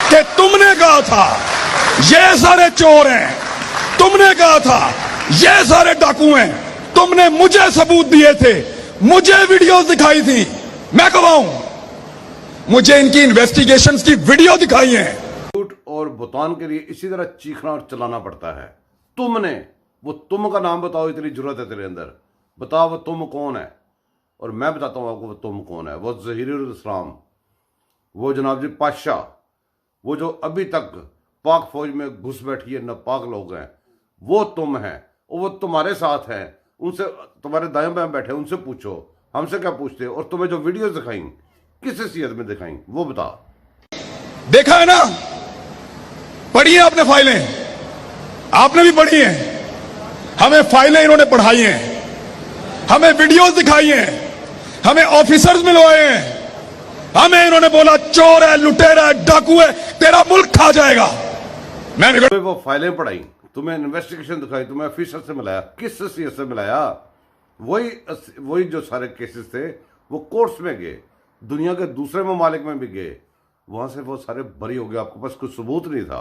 कि तुमने कहा था ये सारे चोर हैं, तुमने कहा था ये सारे डाकू हैं, तुमने मुझे सबूत दिए थे, मुझे वीडियोस दिखाई थी, मैं गवाह हूं, मुझे इनकी इन्वेस्टिगेशंस की वीडियो दिखाई है। झूठ और बुतान के लिए इसी तरह चीखना और चलाना पड़ता है। तुमने, वो तुम का नाम बताओ, इतनी जरूरत है तेरे अंदर, बताओ वो तुम कौन है। और मैं बताता हूं आपको वो तुम कौन है। वो ज़हीरुल इस्लाम, वो जनाब जी पातशाह, वो जो अभी तक पाक फौज में घुस बैठी है, नापाक लोग हैं, वो तुम हैं। और वो तुम्हारे साथ हैं, उनसे, तुम्हारे दाएं बाएं बैठे, उनसे पूछो, हमसे क्या पूछते हो। और तुम्हें जो वीडियो दिखाई किस हैसियत में दिखाई वो बता। देखा है ना, पढ़ी है आपने फाइलें, आपने भी पढ़ी हैं, हमें फाइलें इन्होंने पढ़ाई हैं, हमें वीडियोस दिखाई हैं, हमें ऑफिसर्स मिलवाए हैं, हमें इन्होंने बोला चोर है, लुटेरा है, डाकू है, तेरा मुल्क खा जाएगा। मैंने तुम्हें वो फाइलें पढ़ाई, तुम्हें इन्वेस्टिगेशन दिखाई, तुम्हें ऑफिसर से मिलाया, किस हैसियत से मिलाया। वही जो सारे केसेस थे वो कोर्ट्स में गए, दुनिया के दूसरे ममालिक में भी गए, वहां से वो सारे बरी हो गए। आपके पास कोई सबूत नहीं था,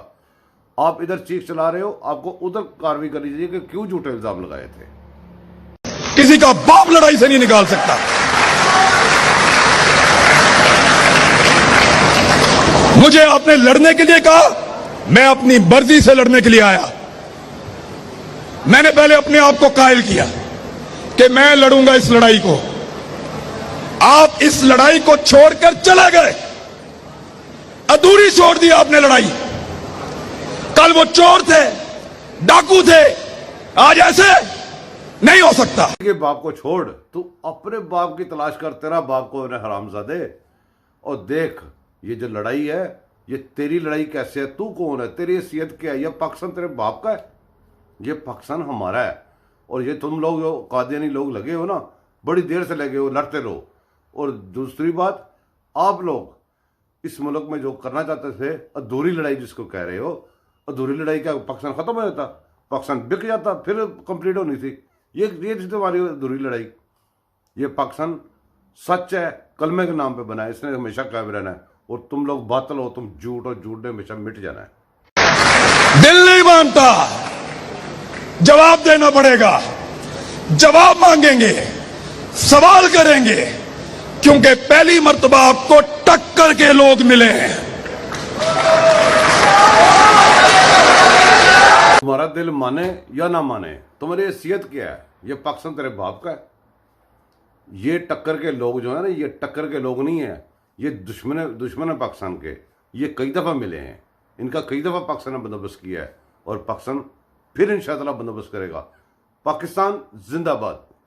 आप इधर चीख चला रहे हो, आपको उधर कार्रवाई करनी चाहिए कि क्यों झूठे इल्जाम लगाए थे। किसी का बाप लड़ाई से नहीं निकाल सकता। मुझे आपने लड़ने के लिए कहा, मैं अपनी मर्जी से लड़ने के लिए आया। मैंने पहले अपने आप को कायल किया कि मैं लड़ूंगा इस लड़ाई को। आप इस लड़ाई को छोड़कर चले गए, अधूरी छोड़ दी आपने लड़ाई। कल वो चोर थे, डाकू थे, आज ऐसे नहीं हो सकता। के बाप को छोड़, तू अपने बाप की तलाश कर, तेरा बाप को है हरामजादे। और देख, ये जो लड़ाई है, ये तेरी लड़ाई कैसे है, तू कौन है, तेरी हैसियत क्या है। ये पाकिस्तान तेरे बाप का है, ये पाकिस्तान हमारा है। और ये तुम लोग जो कादियानी लोग लगे हो ना, बड़ी देर से लगे हो, लड़ते रहो। और दूसरी बात, आप लोग इस मुल्क में जो करना चाहते थे, अधूरी लड़ाई जिसको कह रहे हो, अधूरी लड़ाई क्या पाकिस्तान खत्म हो जाता, पाकिस्तान बिक जाता, फिर कंप्लीट होनी थी। ये थी तुम्हारी अधूरी लड़ाई। ये पाकिस्तान सच है, कलमे के नाम पे बना है, इसने हमेशा कायम रहना है। और तुम लोग बातल हो, तुम झूठ, और झूठ ने हमेशा मिट जाना है। दिल नहीं मानता, जवाब देना पड़ेगा, जवाब मांगेंगे, सवाल करेंगे, क्योंकि पहली मर्तबा आपको टक्कर के लोग मिले हैं। तुम्हारा दिल माने या ना माने, तुम्हारी हैसियत क्या है। ये पाकिस्तान तेरे बाप का है। ये टक्कर के लोग जो है ना, ये टक्कर के लोग नहीं है, ये दुश्मन है पाकिस्तान के। ये कई दफा मिले हैं, इनका कई दफा पाकिस्तान ने बंदोबस्त किया है, और पाकिस्तान फिर इंशाअल्लाह बंदोबस्त करेगा। पाकिस्तान जिंदाबाद।